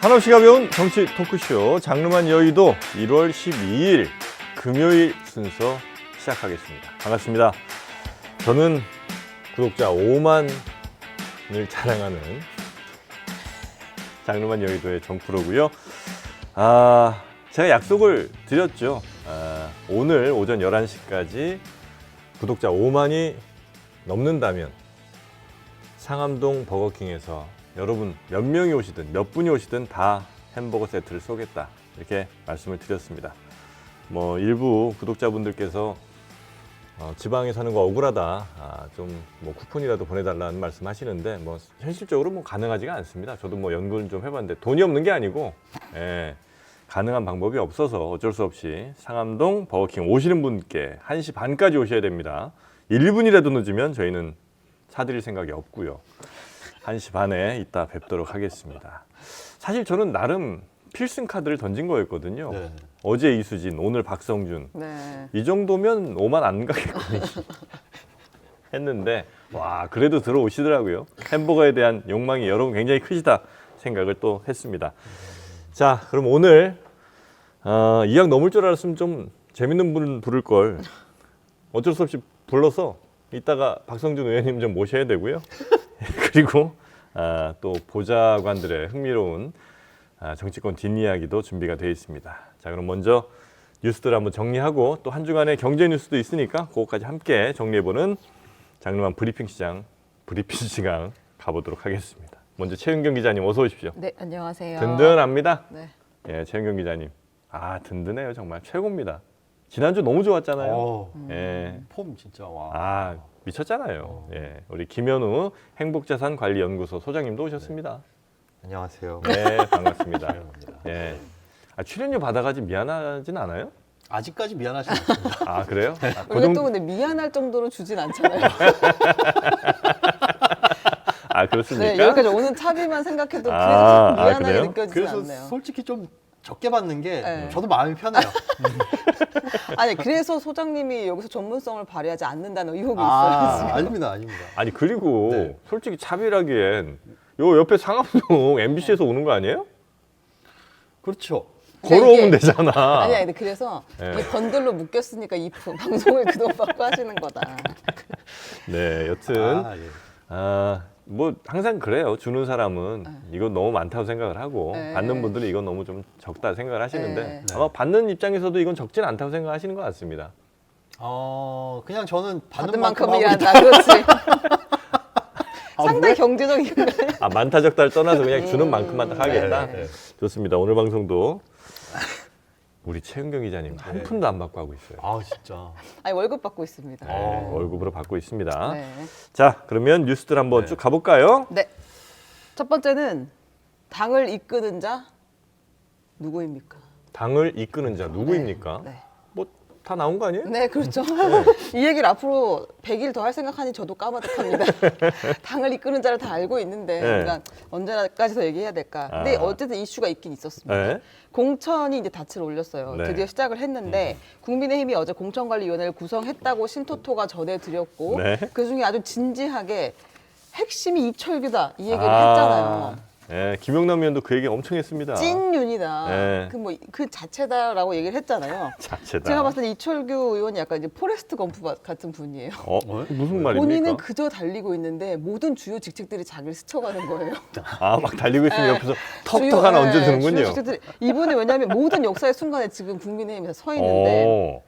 한없이 가벼운 정치 토크쇼 장르만 여의도 1월 12일 금요일 순서 시작하겠습니다. 반갑습니다. 저는 구독자 5만을 자랑하는 장르만 여의도의 정프로고요. 제가 약속을 드렸죠. 오늘 오전 11시까지 구독자 5만이 넘는다면 상암동 버거킹에서 여러분 몇 명이 오시든 몇 분이 오시든 다 햄버거 세트를 쏘겠다, 이렇게 말씀을 드렸습니다. 일부 구독자분들께서 지방에 사는 거 억울하다, 좀 쿠폰이라도 보내달라는 말씀 하시는데 현실적으로 가능하지가 않습니다. 저도 연구를 좀 해봤는데 돈이 없는 게 아니고 가능한 방법이 없어서 어쩔 수 없이 상암동 버거킹 오시는 분께 1시 반까지 오셔야 됩니다. 1분이라도 늦으면 저희는 사드릴 생각이 없고요. 1시 반에 이따 뵙도록 하겠습니다. 사실 저는 나름 필승 카드를 던진 거였거든요. 네. 어제 이수진, 오늘 박성준. 네. 이 정도면 5만 안 가겠거든요. 했는데 와, 그래도 들어오시더라고요. 햄버거에 대한 욕망이 여러분 굉장히 크시다 생각을 또 했습니다. 자, 그럼 오늘 이왕 넘을 줄 알았으면 좀 재밌는 분 부를 걸 어쩔 수 없이 불러서 이따가 박성준 의원님 좀 모셔야 되고요. 그리고 또 보좌관들의 흥미로운 정치권 뒷이야기도 준비가 되어 있습니다. 자, 그럼 먼저 뉴스들 한번 정리하고 또 한 주간의 경제 뉴스도 있으니까 그것까지 함께 정리해보는 장르만 브리핑 시간 가보도록 하겠습니다. 먼저 최은경 기자님 어서 오십시오. 네, 안녕하세요. 든든합니다. 네. 예, 최은경 기자님. 든든해요. 정말 최고입니다. 지난주 너무 좋았잖아요. 예. 폼 진짜 와. 미쳤잖아요. 예, 우리 김현우 행복자산관리연구소 소장님도 오셨습니다. 안녕하세요. 네, 반갑습니다. 예. 출연료 받아가지 미안하진 않아요? 아직까지 미안하지 않습니다. 그래요? 원래 또 근데 미안할 정도로 주진 않잖아요. 그렇습니까? 네, 여기까지 오는 차비만 생각해도 그래서 좀 미안하게 그래요? 느껴지지 그래서 않네요. 솔직히 좀 적게 받는 게 네. 저도 마음이 편해요. 아니, 그래서 소장님이 여기서 전문성을 발휘하지 않는다는 의혹이 있어요. 지금. 아닙니다. 그리고 네. 솔직히 차별하기엔 요 옆에 상암동 MBC에서 오는 거 아니에요? 그렇죠. 걸어오면 되잖아. 아니, 근데 그래서 네. 이게 번들로 묶였으니까 이 방송을 그동안 받고 하시는 거다. 네, 여튼 예. 항상 그래요. 주는 사람은 이건 너무 많다고 생각을 하고 네. 받는 분들은 이건 너무 좀 적다 생각을 하시는데 네. 아마 받는 입장에서도 이건 적진 않다고 생각하시는 것 같습니다. 그냥 저는 받은 받는 만큼 만큼 하고 일한다. 그렇지. 아, 상당히 경제적인 거예요. 많다 적다를 떠나서 그냥 주는 만큼만 딱 하겠다. 네. 좋습니다. 오늘 방송도 우리 최은경 기자님 한 푼도 안 받고 하고 있어요. 진짜. 아니, 월급 받고 있습니다. 네, 월급으로 받고 있습니다. 네. 자, 그러면 뉴스들 한번 쭉 가볼까요? 네. 첫 번째는 당을 이끄는 자 누구입니까? 당을 이끄는 자 누구입니까? 네. 다 나온 거 아니에요? 네, 그렇죠. 이 얘기를 앞으로 100일 더 할 생각하니 저도 까마득합니다. 당을 이끄는 자를 다 알고 있는데 네. 우리가 언제까지 더 얘기해야 될까? 근데 어쨌든 이슈가 있긴 있었습니다. 네. 공천이 이제 닻을 올렸어요. 네. 드디어 시작을 했는데 국민의힘이 어제 공천관리위원회를 구성했다고 신토토가 전해드렸고 네. 그중에 아주 진지하게 핵심이 이철규다 이 얘기를 했잖아요. 네, 김영남 의원도 그 얘기 엄청 했습니다. 찐윤이다. 네. 그 자체다라고 얘기를 했잖아요. 자체다. 제가 봤을 때 이철규 의원이 약간 이제 포레스트 검프 같은 분이에요. 무슨 말입니까? 본인은 그저 달리고 있는데 모든 주요 직책들이 자기를 스쳐가는 거예요. 막 달리고 있으면 네. 옆에서 턱턱 하나 얹어주는군요. 이분이 왜냐하면 모든 역사의 순간에 지금 국민의힘에서 서 있는데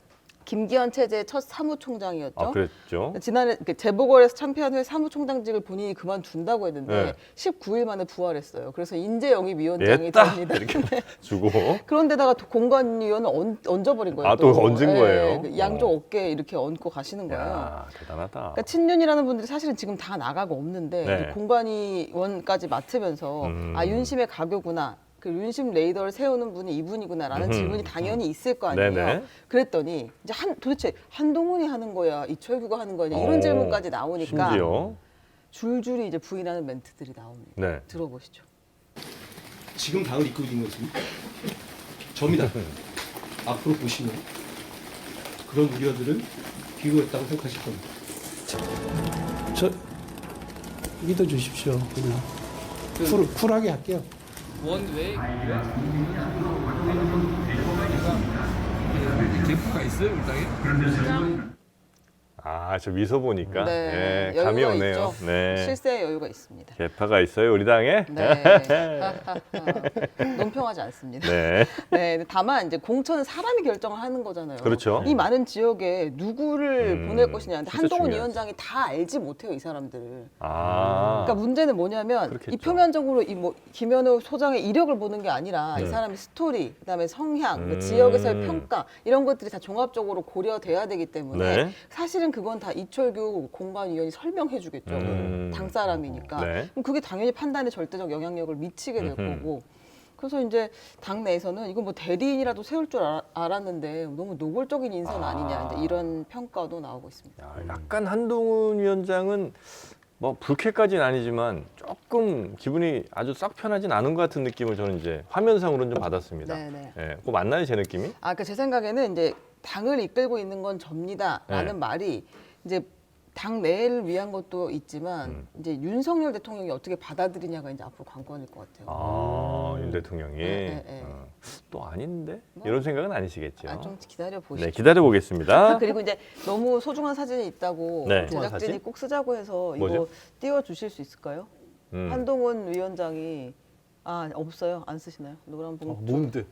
김기현 체제의 첫 사무총장이었죠. 그랬죠. 지난해 재보궐에서 참패한 후에 사무총장직을 본인이 그만둔다고 했는데 네. 19일 만에 부활했어요. 그래서 인재영입위원장이 됐다 됩니다. 이렇게 주고. 그런데다가 공관위원은 얹어버린 거예요. 또 얹은 거예요? 양쪽 어깨에 이렇게 얹고 가시는 거예요. 야, 대단하다. 그러니까 친윤이라는 분들이 사실은 지금 다 나가고 없는데 네. 이 공관위원까지 맡으면서 윤심의 가교구나. 그 윤심 레이더를 세우는 분이 이분이구나라는 질문이 당연히 있을 거 아니에요. 네네. 그랬더니 이제 도대체 한동훈이 하는 거야, 이철규가 하는 거냐 이런 질문까지 나오니까 심지어. 줄줄이 이제 부인하는 멘트들이 나옵니다. 네. 들어보시죠. 지금 당을 이끌고 있는 것은 접니다. 앞으로 보시면 그런 우려들은 비호했다고 생각하실 겁니다. 저 믿어주십시오. 그냥 쿨하게 할게요. 원웨이 개프가 있어요 우리 땅에? 아, 저 미소 보니까 네, 예, 감이 여유가 오네요. 있죠. 네. 실세 여유가 있습니다. 개파가 있어요, 우리 당에? 네. 논평하지 않습니다. 네. 네, 다만 이제 공천은 사람이 결정을 하는 거잖아요. 그렇죠. 이 많은 지역에 누구를 보낼 것이냐. 근데 진짜 한동훈 중요하지. 위원장이 다 알지 못해요, 이 사람들을. 아. 그러니까 문제는 뭐냐면 그렇겠죠. 이 표면적으로 이 뭐 김현우 소장의 이력을 보는 게 아니라 이 네. 사람의 스토리, 그다음에 성향, 그 지역에서의 음. 평가 이런 것들이 다 종합적으로 고려돼야 되기 때문에 네. 사실은 그건 다 이철규 공관위원이 설명해주겠죠. 당 사람이니까. 네. 그럼 그게 당연히 판단에 절대적 영향력을 미치게 될 거고. 그래서 이제 당 내에서는 이거 뭐 대리인이라도 세울 줄 알았는데 너무 노골적인 인선 아니냐 이제 이런 평가도 나오고 있습니다. 야, 약간 한동훈 위원장은 뭐 불쾌까지는 아니지만 조금 기분이 아주 싹 편하진 않은 것 같은 느낌을 저는 이제 화면상으로는 좀 받았습니다. 네네. 예, 그거 맞나요, 제 느낌이? 아, 그 제 생각에는 이제 당을 이끌고 있는 건 접니다라는 네. 말이 이제 당 내를 위한 것도 있지만 이제 윤석열 대통령이 어떻게 받아들이냐가 이제 앞으로 관건일 것 같아요. 아, 윤 대통령이 네, 네. 또 아닌데 이런 생각은 아니시겠죠? 아, 좀 기다려 보시죠. 네, 기다려 보겠습니다. 그리고 이제 너무 소중한 사진이 있다고 네. 소중한 제작진이 사진? 꼭 쓰자고 해서 뭐죠? 이거 띄워 주실 수 있을까요? 음. 한동훈 위원장이 없어요. 안 쓰시나요? 노란 봉투. 뭔데?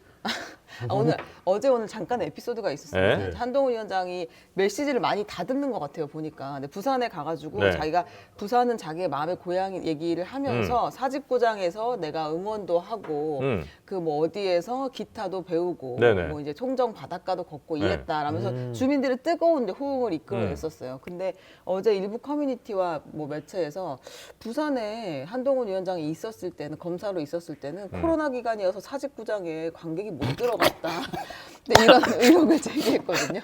오늘 잠깐 에피소드가 있었습니다. 네. 한동훈 위원장이 메시지를 많이 다듬는 것 같아요, 보니까. 근데 부산에 가가지고 네. 자기가 부산은 자기의 마음의 고향 얘기를 하면서 사직구장에서 내가 응원도 하고 그 뭐 어디에서 기타도 배우고 네네. 뭐 이제 총정 바닷가도 걷고 네. 이랬다라면서 주민들의 뜨거운 이제 호응을 이끌어냈었어요. 근데 어제 일부 커뮤니티와 뭐 매체에서 부산에 한동훈 위원장이 있었을 때는 검사로 있었을 때는 코로나 기간이어서 사직구장에 관객이 못 들어갔다. 근데 이런 의혹을 제기했거든요.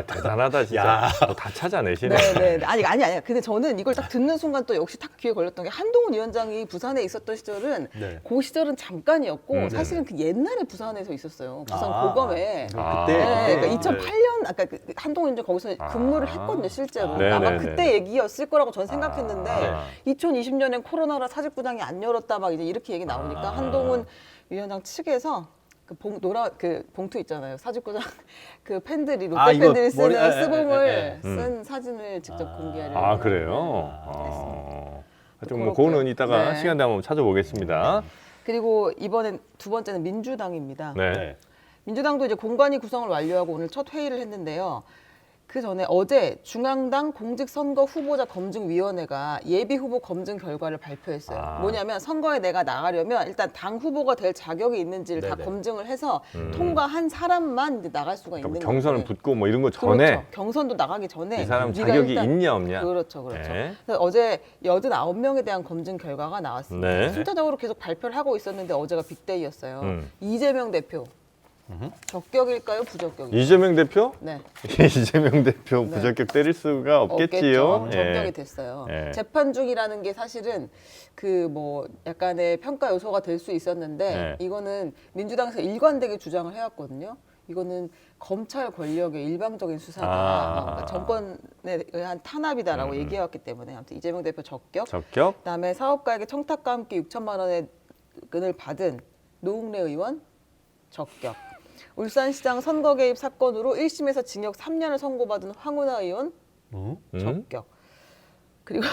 대단하다 진짜. 뭐다 찾아내시네. 네네. 아니. 근데 저는 이걸 딱 듣는 순간 또 역시 딱 귀에 걸렸던 게 한동훈 위원장이 부산에 있었던 시절은 네. 그 시절은 잠깐이었고 사실은 그 옛날에 부산에서 있었어요. 부산 아. 고검에. 아. 그때 네, 그러니까 2008년 아까 그 한동훈 위원장 거기서 근무를 했거든요, 실제로. 네, 아마 네, 그때 네. 얘기였을 거라고 저는 생각했는데 아. 2020년엔 코로나라 사직구장이 안 열었다 막 이제 이렇게 얘기 나오니까 한동훈 위원장 측에서 그 봉투 있잖아요. 사직구장 그 팬들이 롯데 아, 이거 팬들이 쓰는 머리- 스봉을 예. 쓴 사진을 직접 공개하려고. 아, 그래요? 좀 뭐 그거는 이따가 네. 시간 되면 한번 찾아보겠습니다. 그리고 이번엔 두 번째는 민주당입니다. 네. 네. 민주당도 이제 공관위 구성을 완료하고 오늘 첫 회의를 했는데요. 그 전에 어제 중앙당 공직선거 후보자 검증위원회가 예비 후보 검증 결과를 발표했어요. 아. 뭐냐면 선거에 내가 나가려면 일단 당 후보가 될 자격이 있는지를 다 네네. 검증을 해서 통과한 사람만 이제 나갈 수가 있는 그러니까 경선을 건데. 붙고 뭐 이런 거 전에 그렇죠. 경선도 나가기 전에 이 사람 네가 자격이 일단- 있냐 없냐. 그렇죠. 네. 그래서 어제 89명에 대한 검증 결과가 나왔습니다. 네. 순차적으로 계속 발표를 하고 있었는데 어제가 빅데이였어요. 음. 이재명 대표 적격일까요? 부적격일까요? 이재명 대표? 네. 이재명 대표 부적격 때릴 수가 없겠지요. 없겠죠. 예. 적격이 됐어요. 예. 재판 중이라는 게 사실은 그 뭐 약간의 평가 요소가 될 수 있었는데 네. 이거는 민주당에서 일관되게 주장을 해왔거든요. 이거는 검찰 권력의 일방적인 수사다. 그러니까 정권에 의한 탄압이다라고 얘기해왔기 때문에 아무튼 이재명 대표 적격. 적격? 그다음에 사업가에게 청탁과 함께 6천만 원의 은을 받은 노웅래 의원 적격. 울산시장 선거 개입 사건으로 1심에서 징역 3년을 선고받은 황운하 의원 적격. 그리고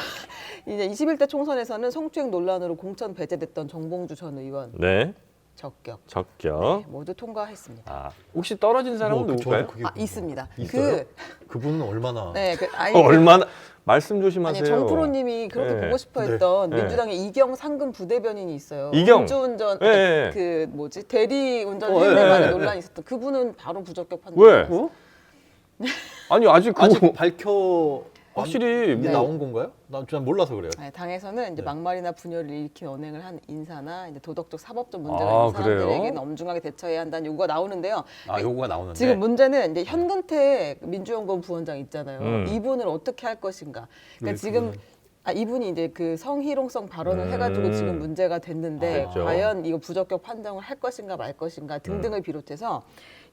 이제 21대 총선에서는 성추행 논란으로 공천 배제됐던 정봉주 전 의원 네. 적격. 적격. 네, 모두 통과했습니다. 아, 혹시 떨어진 사람은 누굴까요? 그게 있습니다. 있어요? 그분은 얼마나 얼마나 말씀 조심하세요. 아니 정프로님이 그렇게 네. 보고 싶어했던 네. 민주당의 이경 상금 부대변인이 있어요. 이경? 음주운전 네. 그 뭐지 대리 운전 네. 횡령안에 논란이 있었던 그분은 바로 부적격 판단. 왜? 어? 아니 아직 그거 아직 밝혀 확실히 이게 네. 나온 건가요? 난 잘 몰라서 그래요. 네, 당에서는 이제 네. 막말이나 분열을 일으킨 언행을 한 인사나 이제 도덕적, 사법적 문제가 아, 있는 사람들에게는 그래요? 엄중하게 대처해야 한다는 요구가 나오는데요. 아, 요거가 나오는데. 지금 문제는 이제 현근택 민주연구원 부원장 있잖아요. 이분을 어떻게 할 것인가. 그러니까 왜 지금 그거는? 이분이 이제 그 성희롱성 발언을 해가지고 지금 문제가 됐는데 그렇죠. 과연 이거 부적격 판정을 할 것인가 말 것인가 등등을 비롯해서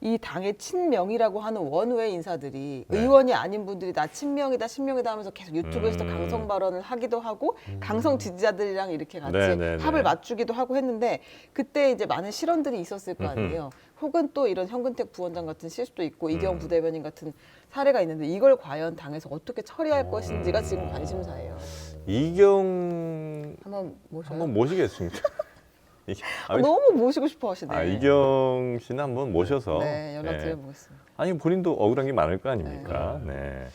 이 당의 친명이라고 하는 원외 인사들이 네. 의원이 아닌 분들이 나 친명이다 친명이다 하면서 계속 유튜브에서도 강성 발언을 하기도 하고 강성 지지자들이랑 이렇게 같이 네, 네, 네. 합을 맞추기도 하고 했는데 그때 이제 많은 실언들이 있었을 거 아니에요. 혹은 또 이런 현근택 부원장 같은 실수도 있고 이경 부대변인 같은 사례가 있는데 이걸 과연 당에서 어떻게 처리할 것인지가 지금 관심사예요. 이경 한번 모셔요. 한번 모시겠습니다. 너무 모시고 싶어 하시네. 이경 씨는 한번 모셔서 네, 연락 예. 드려보겠습니다. 아니 본인도 억울한 게 많을 거 아닙니까? 네.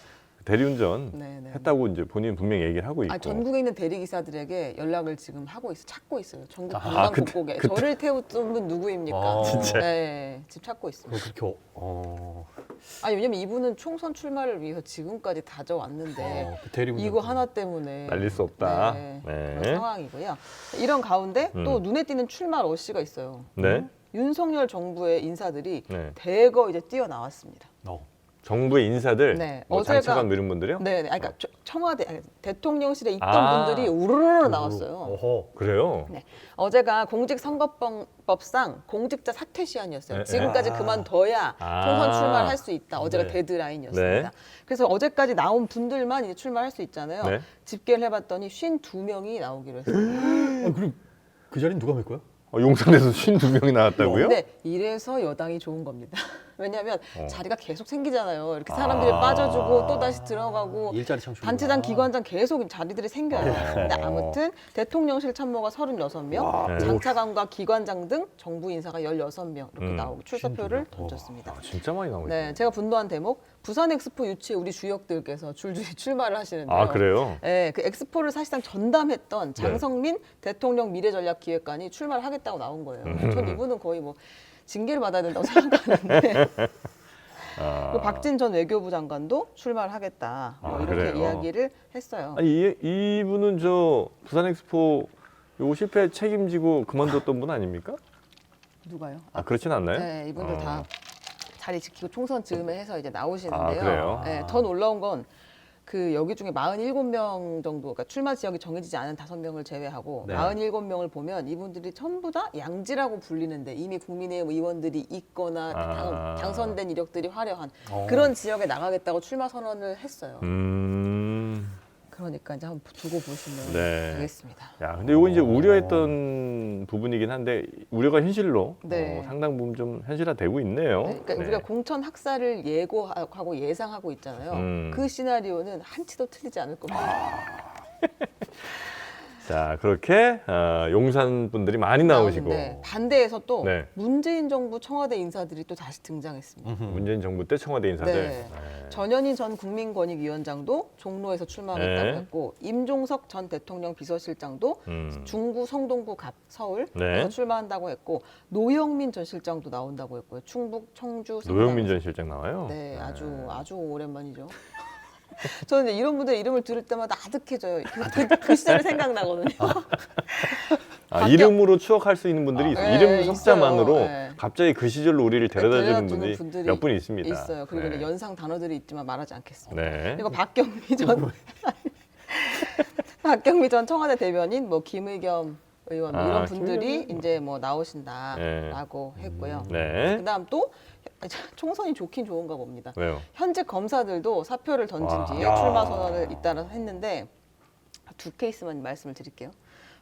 대리운전 네, 네. 했다고 이제 본인 분명히 얘기를 하고 있고. 전국에 있는 대리기사들에게 연락을 지금 하고 찾고 있어요. 전국 아, 방방곡곡에 저를 태웠던 분 누구입니까? 아, 진짜? 네, 지금 찾고 있습니다. 그렇게 왜냐면 이분은 총선 출마를 위해서 지금까지 다져왔는데 그 대리운전 이거 하나 때문에 날릴 수 없다. 네, 네. 그런 상황이고요. 이런 가운데 또 눈에 띄는 출마 러시가 있어요. 네. 윤석열 정부의 인사들이 네. 대거 이제 뛰어나왔습니다. 정부의 인사들, 네. 뭐 어제가- 장차관 이런 분들이요? 네, 그러니까 청와대 대통령실에 있던 아. 분들이 우르르 나왔어요. 어허. 그래요? 네. 어제가 공직선거법상 공직자 사퇴 시한이었어요. 네, 지금까지 네. 그만둬야 아. 총선 출마를 할 수 있다. 어제가 네. 데드라인이었습니다. 네. 그래서 어제까지 나온 분들만 이제 출마할 수 있잖아요. 네. 집계를 해봤더니 52명이 나오기로 했어요. 그럼 그 자리는 누가 맬 거야? 용산에서 52명이 나왔다고요? 근데 이래서 여당이 좋은 겁니다. 왜냐하면 어. 자리가 계속 생기잖아요. 이렇게 사람들이 아. 빠져주고 또 다시 들어가고 일자리 창출. 단체장, 기관장 계속 자리들이 생겨요. 근데 아무튼 대통령실 참모가 36명, 네. 장차관과 기관장 등 정부 인사가 16명 이렇게 나오고 출사표를 52명. 던졌습니다. 아, 진짜 많이 나오네. 네, 제가 분노한 대목 부산 엑스포 유치에 우리 주역들께서 줄줄이 출마를 하시는데요. 아, 그래요? 네, 그 엑스포를 사실상 전담했던 장성민 대통령 미래전략기획관이 출마를 하겠다고 나온 거예요. 전 이분은 거의 뭐 징계를 받아야 된다고 생각하는데 또 박진 전 외교부 장관도 출마를 하겠다 뭐 아, 이렇게 그래요? 이야기를 했어요. 아니 이분은 저 부산 엑스포 요 실패 책임지고 그만뒀던 분 아닙니까? 누가요? 아, 그렇진 않나요? 네, 이분들 어. 다 자리 지키고 총선 즈음에 해서 이제 나오시는데요. 아, 그래요? 네, 더 놀라운 건 그 여기 중에 47명 정도, 그러니까 출마 지역이 정해지지 않은 5명을 제외하고 네. 47명을 보면 이분들이 전부 다 양지라고 불리는데 이미 국민의힘 의원들이 있거나 아. 당선된 이력들이 화려한 어. 그런 지역에 나가겠다고 출마 선언을 했어요. 음. 그러니까 이제 한번 두고 보시면 네. 되겠습니다. 야, 근데 이거 이제 우려했던 부분이긴 한데 우려가 현실로 네. 상당 부분 좀 현실화되고 있네요. 네, 그러니까 네. 우리가 공천 학살을 예고하고 예상하고 있잖아요. 음. 그 시나리오는 한치도 틀리지 않을 겁니다. 자, 그렇게 용산 분들이 많이 나오시고 나오는데 반대에서 또 네. 문재인 정부 청와대 인사들이 또 다시 등장했습니다. 문재인 정부 때 청와대 인사들. 네. 전현희 전 국민권익위원장도 종로에서 출마하겠다고 네. 했고 임종석 전 대통령 비서실장도 중구 성동구 갑 서울에서 네. 출마한다고 했고 노영민 전 실장도 나온다고 했고요. 충북 청주 노영민 성남에서. 전 실장 나와요. 네, 아주 오랜만이죠. 저는 이제 이런 분들 이름을 들을 때마다 아득해져요. 그 시절이 생각나거든요. 아, 이름으로 추억할 수 있는 분들이 있어요. 네, 이름 석자만으로 있어요. 네. 갑자기 그 시절로 우리를 데려다 주는 데려다 분들이 분들이 몇 분 있습니다. 있어요. 그리고 네. 이제 연상 단어들이 있지만 말하지 않겠습니다. 네. 그리고 박경미 전 청와대 대변인, 뭐 김의겸 의원 뭐 이런 분들이 김의겸. 이제 뭐 나오신다라고 했고요. 네. 그다음 또 총선이 좋긴 좋은가 봅니다. 왜요? 현직 검사들도 사표를 던진 와. 뒤에 야. 출마 선언을 잇따라 했는데 두 케이스만 말씀을 드릴게요.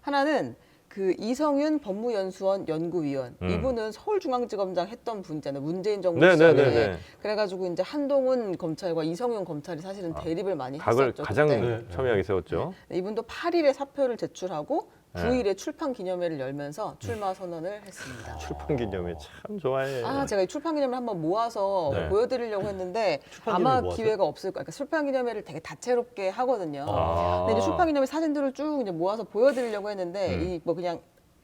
하나는 그 이성윤 법무연수원 연구위원 이분은 서울중앙지검장 했던 분이잖아요. 문재인 정부 네, 시절에. 네, 네, 네. 그래가지고 이제 한동훈 검찰과 이성윤 검찰이 사실은 대립을 많이 각을 했었죠. 가장 그때. 첨예하게 세웠죠. 이분도 8일에 사표를 제출하고 네. 9일에 출판 기념회를 열면서 출마 선언을 했습니다. 출판 기념회 참 좋아해. 제가 이 출판 기념회를 한번 모아서 네. 보여드리려고 했는데 출판 아마 기념회 모았어요? 기회가 없을 거예요. 그러니까 출판 기념회를 되게 다채롭게 하거든요. 아. 근데 이제 출판 기념회 사진들을 쭉 이제 모아서 보여드리려고 했는데 이 뭐 그냥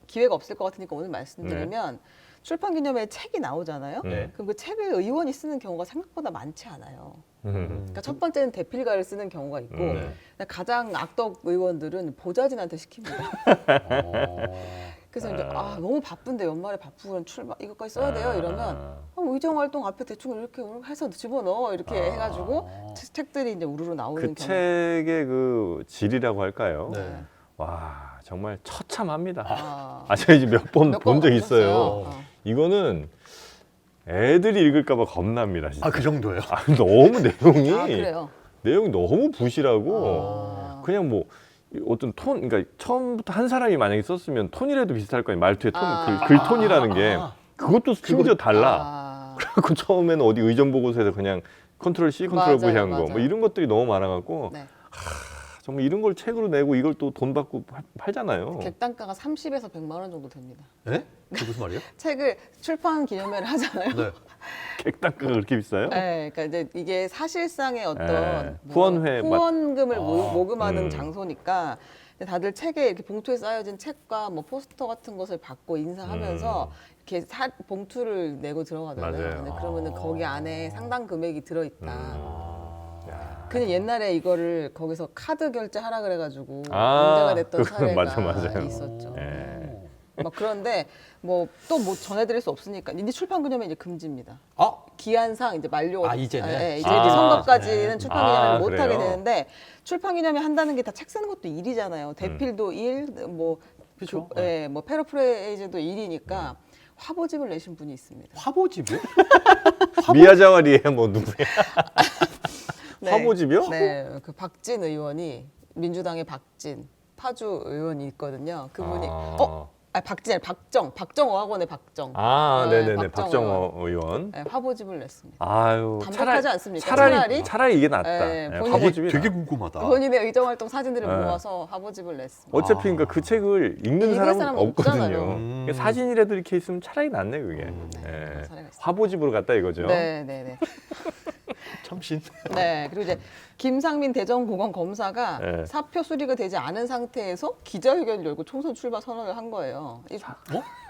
기회가 없을 것 같으니까 오늘 말씀드리면 출판 기념회에 책이 나오잖아요. 네. 그럼 그 책을 의원이 쓰는 경우가 생각보다 많지 않아요. 음. 그러니까 첫 번째는 대필가를 쓰는 경우가 있고 네. 가장 악덕 의원들은 보좌진한테 시킵니다. 그래서 이제 너무 바쁜데 연말에 바쁘면 출마 이것까지 써야 돼요 이러면 의정 활동 앞에 대충 이렇게 해서 집어넣어 이렇게 해가지고 책들이 이제 우르르 나오는 그 경우. 책의 그 질이라고 할까요? 네. 와 정말 처참합니다. 아, 제가 이제 몇 번 몇 본 번 적 있어요. 보셨어요? 이거는 애들이 읽을까봐 겁납니다. 진짜. 아, 그 정도예요? 너무 내용이 그래요. 내용이 너무 부실하고 그냥 뭐 어떤 톤, 그러니까 처음부터 한 사람이 만약에 썼으면 톤이라도 비슷할 거 아니에요. 말투의 톤, 글 톤이라는 게 그것도 심지어 달라. 그래갖고 처음에는 어디 의정 보고서에서 그냥 컨트롤 C, 컨트롤 V 한 거, 뭐 맞아요. 이런 것들이 너무 많아갖고 네. 정말 이런 걸 책으로 내고 이걸 또 돈 받고 팔잖아요. 객단가가 30에서 100만 원 정도 됩니다. 네? 그게 무슨 말이에요? 책을 출판 기념회를 하잖아요. 네. 객단가가 그렇게 비싸요? 네, 그러니까 이제 이게 사실상의 어떤 네. 후원회 후원금을 모금하는 음. 장소니까 다들 책에 이렇게 봉투에 쌓여진 책과 뭐 포스터 같은 것을 받고 인사하면서 이렇게 봉투를 내고 들어가잖아요. 맞아요. 근데 그러면은 거기 안에 상당 금액이 들어있다. 야. 그냥 옛날에 이거를 거기서 카드 결제하라 그래가지고 아, 문제가 됐던 그건 사례가 맞아요. 있었죠. 예. 막 그런데 뭐 또 뭐 전해드릴 수 없으니까 이제 출판 기념회 이제 금지입니다. 아, 기한상 이제 만료가 이제는? 이제 아, 선거까지는 네. 출판 기념회를 못 하게 그래요? 되는데 출판 기념회 한다는 게 다 책 쓰는 것도 일이잖아요. 대필도 일, 뭐 그쵸. 뭐 페러프레이즈도 일이니까 화보집을 내신 분이 있습니다. 화보집이요? 미야자와 리에 뭐 누구야? 화보집이요? 네, 그 박진 의원이 민주당의 박진 파주 의원이 있거든요. 그분이 박진 아니 박정 어학원의 박정. 아, 네, 네네네. 박정호 박정호 의원. 네, 화보집을 냈습니다. 아유, 담백하지 않습니까? 차라리 이게 낫다. 네, 네, 본인이- 화보집이 되게 나. 궁금하다. 본인의 의정활동 사진들을 네. 모아서 화보집을 냈습니다. 어차피 그러니까 그 책을 읽는 사람은 사람은 없거든요. 없잖아요. 그러니까 사진이라도 이렇게 있으면 차라리 낫네 그게. 네, 예. 그런 사례가 있습니다. 화보집으로 갔다 이거죠. 네, 네, 네. 참신. 네, 그리고 이제 김상민 대전고검 검사가 네. 사표 수리가 되지 않은 상태에서 기자회견을 열고 총선 출마 선언을 한 거예요.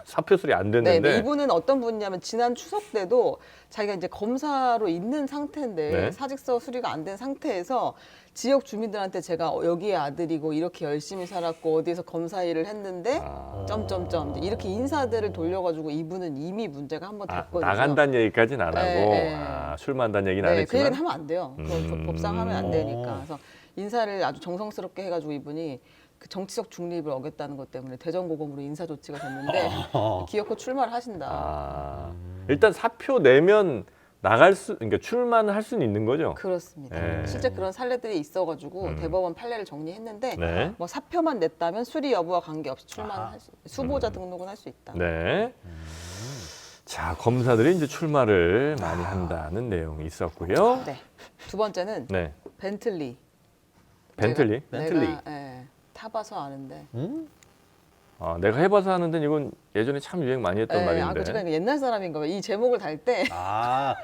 사표 수리 안 네, 됐는데. 네, 이분은 어떤 분이냐면 지난 추석 때도 자기가 이제 검사로 있는 상태인데 네. 사직서 수리가 안 된 상태에서 지역 주민들한테 제가 여기에 아들이고 이렇게 열심히 살았고 어디에서 검사 일을 했는데 점점점 이제 이렇게 인사들을 돌려가지고 이분은 이미 문제가 한번 됐거든요. 나간다는 얘기까지는 안 하고 네, 네. 출마한다는 얘기는 안 네, 그 얘기는 했지만. 하면 안 돼요. 그건 법상 하면 안 되니까. 그래서 인사를 아주 정성스럽게 해가지고 이분이 그 정치적 중립을 어겼다는 것 때문에 대전고검으로 인사 조치가 됐는데 기어코 출마를 하신다. 일단 사표 내면 그러니까 출마는 할 수는 있는 거죠. 그렇습니다. 네. 실제 그런 사례들이 있어가지고 대법원 판례를 정리했는데 네. 뭐 사표만 냈다면 수리 여부와 관계없이 출마할 수, 수보자 등록은 할 수 있다. 네. 자, 검사들이 이제 출마를 많이 한다는 내용이 있었고요. 네. 두 번째는 네. 벤틀리. 벤틀리? 내가 타봐서 아는데. 내가 해봐서 하는데 이건 예전에 참 유행 많이 했던 말인데. 그 제가 옛날 사람인가 봐요. 이 제목을 달 때 아,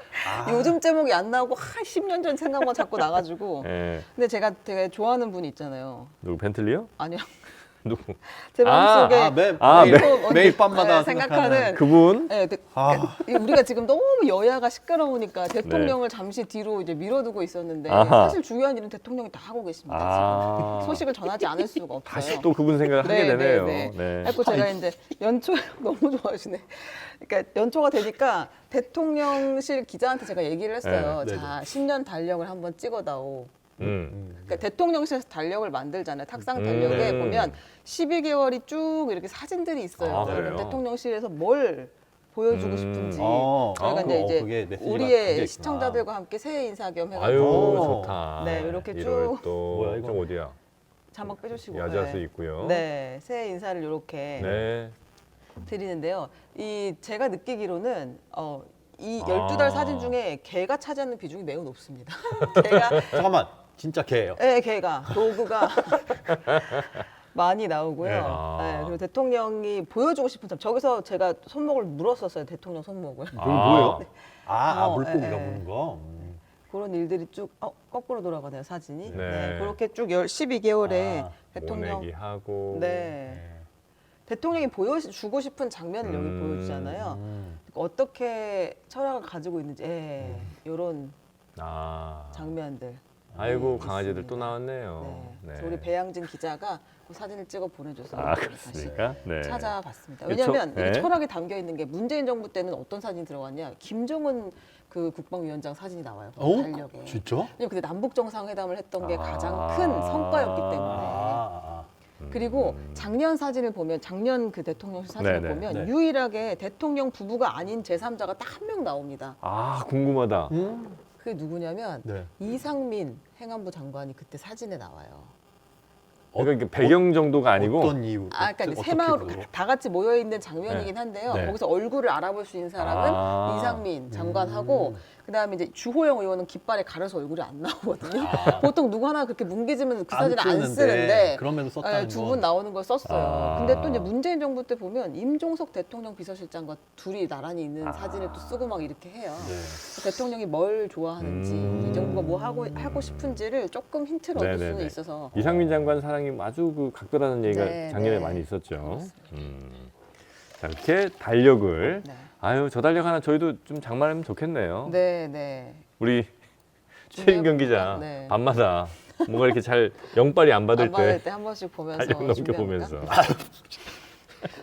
요즘 제목이 안 나오고 한 10년 전 생각만 자꾸 나가지고. 예. 근데 제가 되게 좋아하는 분이 있잖아요. 누구 벤틀리요? 아니요. 누구? 제 마음속에 매일 밤마다 생각하는 그분? 네, 우리가 지금 너무 여야가 시끄러우니까 대통령을 잠시 뒤로 이제 밀어두고 있었는데 아하. 사실 중요한 일은 대통령이 다 하고 계십니다. 지금. 소식을 전하지 않을 수가 없어요. 다시 또 그분 생각을 하게 되네요. 네. 네. 그래서 제가 이제 연초 너무 좋아하시네. 그러니까 연초가 되니까 대통령실 기자한테 제가 얘기를 했어요. 네, 자, 10년 달력을 한번 찍어다오. 그러니까 대통령실에서 달력을 만들잖아요. 탁상 달력에 보면 12개월이 쭉 이렇게 사진들이 있어요. 그래요? 대통령실에서 뭘 보여주고 싶은지 저희가 이제 그게 메시지가 담겨 우리의 있구나. 시청자들과 함께 새해 인사 겸 해가지고 아유, 좋다. 네, 이렇게 1월 쭉. 또 뭐야, 이거? 좀 어디야? 자막 빼주시고 야자수 네. 있고요. 네, 새해 인사를 이렇게 네. 드리는데요. 이 제가 느끼기로는 이 12달 사진 중에 개가 차지하는 비중이 매우 높습니다. 개가 잠깐만, 진짜 개예요. 네, 개가 도구가 많이 나오고요. 네. 네, 그리고 대통령이 보여주고 싶은 점 저기서 제가 손목을 물었었어요. 대통령 손목을. 그게 뭐예요? 물고기가 네. 무는 거. 그런 일들이 쭉 거꾸로 돌아가네요 사진이. 네. 네, 그렇게 쭉 12개월에 대통령 모내기 하고. 네. 대통령이 보여주고 싶은 장면을 여기 보여주잖아요. 어떻게 철학을 가지고 있는지 이런 아. 장면들. 아이고 네, 강아지들 있습니다. 또 나왔네요. 네. 네. 그래서 우리 배양진 기자가 그 사진을 찍어 보내줘서 아, 다시 그렇습니까? 네. 찾아봤습니다. 그쵸? 왜냐하면 네. 이게 철학이 담겨 있는 게 문재인 정부 때는 어떤 사진이 들어갔냐? 김정은 그 국방위원장 사진이 나와요. 달력에. 진짜? 왜냐면 그때 남북 정상회담을 했던 게 아. 가장 큰 성과였기 때문에. 그리고 작년 사진을 보면 작년 그 대통령실 사진을 네네. 보면 네. 유일하게 대통령 부부가 아닌 제3자가 딱 한 명 나옵니다. 아, 궁금하다. 그게 누구냐면 네. 이상민 행안부 장관이 그때 사진에 나와요. 그러니까 이게 배경 정도가 아니고 어떤 이유? 아, 그러니까 이제 어떻게 새마을 보고? 다 같이 모여 있는 장면이긴 한데요. 네. 거기서 얼굴을 알아볼 수 있는 사람은 아. 이상민 장관하고 그다음에 이제 주호영 의원은 깃발에 가려서 얼굴이 안 나오거든요. 보통 누구 하나 그렇게 뭉개지면 그 사진 안 쓰는데 쓰는데 그럼에도 썼다는 두 건. 분 나오는 걸 썼어요. 아. 근데 또 이제 문재인 정부 때 보면 임종석 대통령 비서실장과 둘이 나란히 있는 아. 사진을 또 쓰고 막 이렇게 해요. 네. 대통령이 뭘 좋아하는지 이 정부가 뭐 하고 싶은지를 조금 힌트를 얻을 수는 네네네. 있어서 이상민 장관 사랑이 아주 그 각별하는 얘기가 네, 작년에 네. 많이 있었죠. 자, 이렇게 달력을 네. 아유, 저 달력 하나 저희도 좀 장만하면 좋겠네요. 네, 네. 우리 준비해 최인경 기자 볼까? 네. 밤마다 뭔가 이렇게 잘 영빨이 안 받을 안 받을 때 때 한 번씩 보면서 달력 준비해볼까? 넘겨보면서.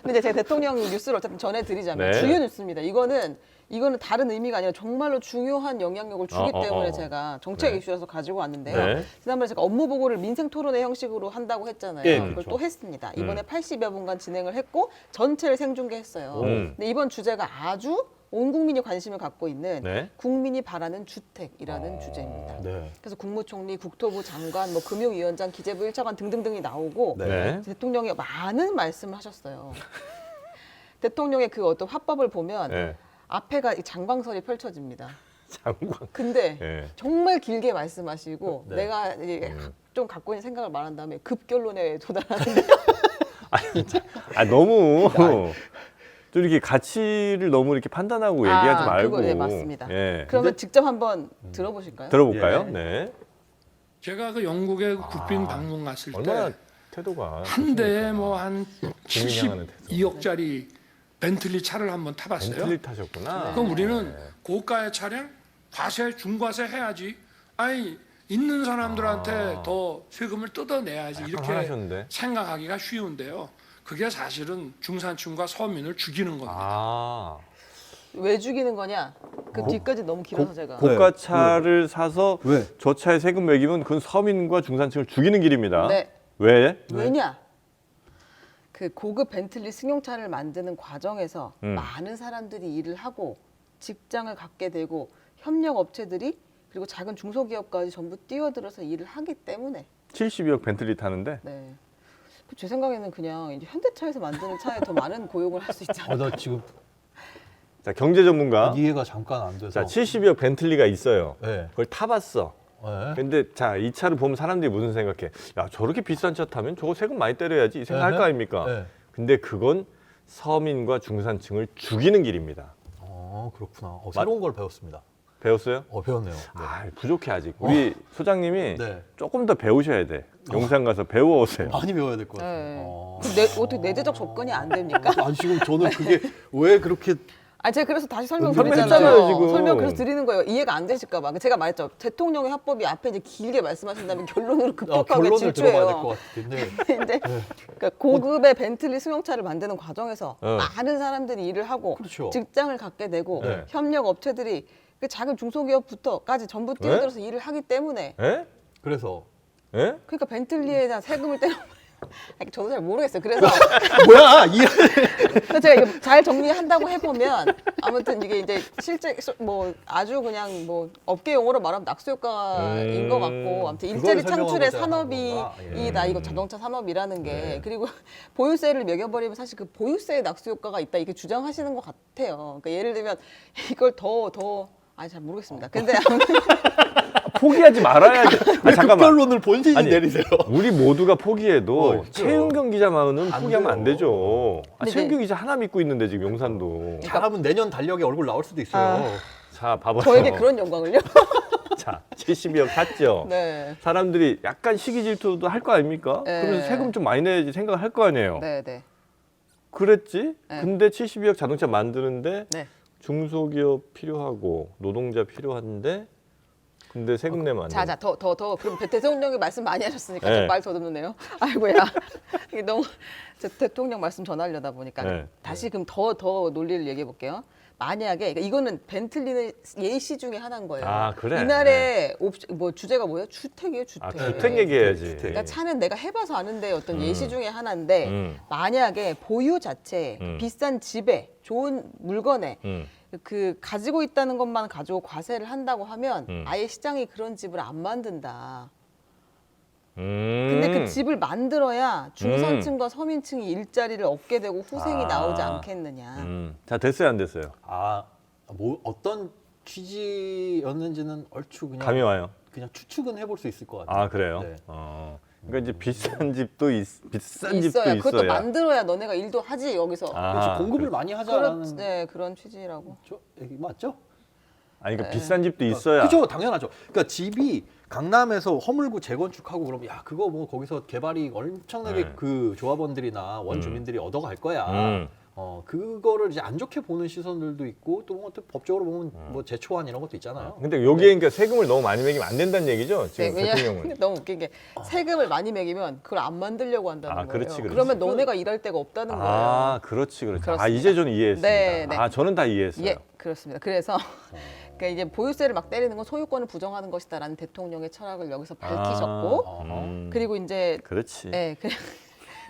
근데 이제 제가 대통령 뉴스를 어쨌든 전해드리자면 네. 주요 뉴스입니다. 이거는 다른 의미가 아니라 정말로 중요한 영향력을 주기 때문에 제가 정책 네. 이슈라서 가지고 왔는데요. 네. 지난번에 제가 업무 보고를 민생 토론회 형식으로 한다고 했잖아요. 예, 그걸 그렇죠. 또 했습니다. 이번에 80여 분간 진행을 했고 전체를 생중계했어요. 근데 이번 주제가 아주 온 국민이 관심을 갖고 있는 네. 국민이 바라는 주택이라는 주제입니다. 네. 그래서 국무총리, 국토부 장관, 뭐 금융위원장, 기재부 1차관 등등등이 나오고 네. 대통령이 많은 말씀을 하셨어요. 대통령의 그 어떤 화법을 보면 네. 앞에가 이 장광설이 펼쳐집니다. 장관. 근데 네. 정말 길게 말씀하시고 네. 내가 이제 좀 갖고 있는 생각을 말한 다음에 급결론에 도달하는데 너무 좀 이렇게 가치를 너무 이렇게 판단하고 얘기하지 말고. 그거, 네, 맞습니다. 예. 그러면 직접 한번 들어보실까요? 들어볼까요? 예. 네. 제가 그 영국에 국빈 방문 갔을 얼마나 때 태도가 한 대에 뭐 한 국민 향하는 태도. 72억짜리 벤틀리 차를 한번 타봤어요. 벤틀리 타셨구나. 그럼 우리는 고가의 차량 과세 중과세 해야지. 아니 있는 사람들한테 더 세금을 뜯어내야지 약간 이렇게 화나셨는데. 생각하기가 쉬운데요. 그게 사실은 중산층과 서민을 죽이는 겁니다. 아. 왜 죽이는 거냐? 그 뒤까지 너무 길어서 고, 제가 고가차를 사서 왜? 저 차에 세금 매기면 그건 서민과 중산층을 죽이는 길입니다. 네. 왜? 왜냐? 그 고급 벤틀리 승용차를 만드는 과정에서 음. 많은 사람들이 일을 하고 직장을 갖게 되고 협력 업체들이 그리고 작은 중소기업까지 전부 뛰어들어서 일을 하기 때문에 72억 벤틀리 타는데 네. 제 생각에는 그냥 이제 현대차에서 만드는 차에 더 많은 고용을 할 수 있지 않을까. 나 지금 자, 경제 전문가. 이해가 잠깐 안 돼서. 자, 72억 벤틀리가 있어요. 네. 그걸 타봤어. 네. 근데 자, 이 차를 보면 사람들이 무슨 생각해? 야, 저렇게 비싼 차 타면 저거 세금 많이 때려야지 이 생각할 네. 거 아닙니까? 네. 근데 그건 서민과 중산층을 죽이는 길입니다. 그렇구나. 새로운 걸 배웠습니다. 배웠어요? 배웠네요. 네. 아, 부족해 아직. 우리 소장님이 네. 조금 더 배우셔야 돼. 용산 가서 배워오세요. 많이 배워야 될 것 같아요. 네. 그럼 어떻게 내재적 접근이 안 됩니까? 아니 지금 저는 그게 왜 그렇게 아, 제가 그래서 다시 설명했잖아요, 설명드리잖아요. 지금. 설명 그래서 드리는 거예요. 이해가 안 되실까 봐. 제가 말했죠. 대통령의 화법이 앞에 이제 길게 말씀하신 다음에 결론으로 급격하게 결론을 들어봐야 될 것 질주해요. 같은데. 근데 그러니까 고급의 벤틀리 승용차를 만드는 과정에서 어. 많은 사람들이 일을 하고 그렇죠. 직장을 갖게 되고 네. 협력 업체들이 그 작은 중소기업부터까지 전부 뛰어들어서 일을 하기 때문에 에? 그래서 에? 그러니까 벤틀리에 대한 세금을 떼는 아니, 저도 잘 모르겠어요. 그래서 뭐야 제가 이거 잘 정리한다고 해보면 아무튼 이게 이제 실제 뭐 아주 그냥 뭐 업계 용어로 말하면 낙수 효과인 것 같고 아무튼 일자리 그걸 창출의 설명하고자 산업이 하는 건가? 이다 이거 자동차 산업이라는 게 네. 그리고 보유세를 매겨버리면 사실 그 보유세의 낙수 효과가 있다 이렇게 주장하시는 것 같아요. 그러니까 예를 들면 이걸 더 아니 잘 모르겠습니다. 근데 포기하지 말아야지. 아, 잠깐만. 결론을 본인이 아니, 내리세요. 우리 모두가 포기해도 그렇죠. 최은경 기자만은 안 포기하면 안 돼요. 되죠. 아, 근데 최은경 기자 하나 믿고 있는데 지금 용산도. 잘하면 내년 달력에 얼굴 나올 수도 있어요. 자, 봐봐요. 저에게 그런 영광을요? 자, 72억 탔죠. 네, 사람들이 약간 시기 질투도 할 거 아닙니까? 네. 그러면서 세금 좀 많이 내야지 생각을 할 거 아니에요. 네, 네, 그랬지? 네. 근데 72억 자동차 만드는데 네. 중소기업 필요하고 노동자 필요한데 근데 세금 내면 안 돼. 자자 더 그럼 대통령이 말씀 많이 하셨으니까 네. 좀 말 더듬는데요. 아이고야 이게 너무 저 대통령 말씀 전하려다 보니까 네. 다시 그럼 더 논리를 얘기해 볼게요. 만약에 그러니까 이거는 벤틀리는 예시 중에 하나인 거예요. 아, 그래? 이날의 뭐 주제가 뭐예요? 주택이에요, 주택. 아, 주택 얘기해야지. 주택. 그러니까 차는 내가 해봐서 아는데 어떤 예시 중에 하나인데 만약에 보유 자체에 비싼 집에 좋은 물건에 그 가지고 있다는 것만 가지고 과세를 한다고 하면 아예 시장이 그런 집을 안 만든다. 근데 그 집을 만들어야 중산층과 서민층이 일자리를 얻게 되고 후생이 아. 나오지 않겠느냐. 자, 됐어요, 안 됐어요? 뭐 어떤 취지였는지는 얼추 그냥 감이 와요. 그냥 추측은 해볼 수 있을 것 같아요. 아, 그래요? 네. 그러니까 이제 비싼 집도 비싼 집도 있어야 그것도 있어야. 만들어야 너네가 일도 하지 여기서. 아, 공급을 많이 하자라는 그런 취지라고. 얘기 맞죠? 아니, 그러니까 비싼 집도 있어야. 그죠, 당연하죠. 그러니까 집이 강남에서 허물고 재건축하고 그러면 야 그거 뭐 거기서 개발이 엄청나게 네. 그 조합원들이나 원주민들이 얻어갈 거야. 음. 그거를 이제 안 좋게 보는 시선들도 있고 또 뭐 법적으로 보면 뭐 재초안 이런 것도 있잖아요. 근데 여기에 그러니까 세금을 너무 많이 매기면 안 된다는 얘기죠? 지금 왜냐면 대통령은. 너무 웃긴 게 세금을 많이 매기면 그걸 안 만들려고 한다는 아, 거예요. 그렇지, 그렇지. 그러면 너네가 일할 데가 없다는 거예요. 아, 그렇지. 아, 그렇습니다. 이제 저는 이해했습니다. 네, 네. 아, 저는 다 이해했어요. 예, 그렇습니다. 그래서 그러니까 이제 보유세를 막 때리는 건 소유권을 부정하는 것이다라는 대통령의 철학을 여기서 밝히셨고 그리고 이제 그렇지. 네,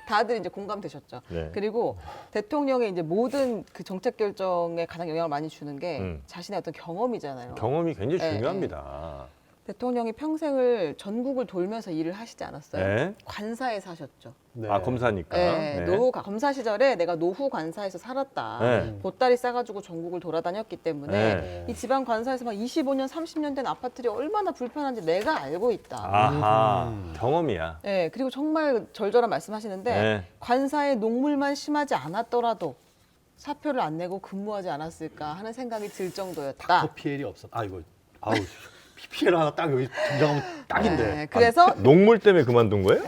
다들 이제 공감되셨죠. 네. 그리고 대통령의 이제 모든 그 정책 결정에 가장 영향을 많이 주는 게 자신의 어떤 경험이잖아요. 경험이 굉장히 네, 중요합니다. 대통령이 평생을 전국을 돌면서 일을 하시지 않았어요. 네. 관사에서 하셨죠. 네. 아, 검사니까. 네, 네. 노후 검사 시절에 내가 노후 관사에서 살았다. 네. 보따리 싸가지고 전국을 돌아다녔기 때문에 네. 이 지방 관사에서 막 25년, 30년 된 아파트들이 얼마나 불편한지 내가 알고 있다. 아하, 경험이야. 네, 그리고 정말 절절한 말씀하시는데 네. 관사의 녹물만 심하지 않았더라도 사표를 안 내고 근무하지 않았을까 하는 생각이 들 정도였다. 더 피해이 없어. 이거 PPL 하나 딱 여기 등장하면 딱인데. 네, 그래서 녹물 때문에 그만둔 거예요?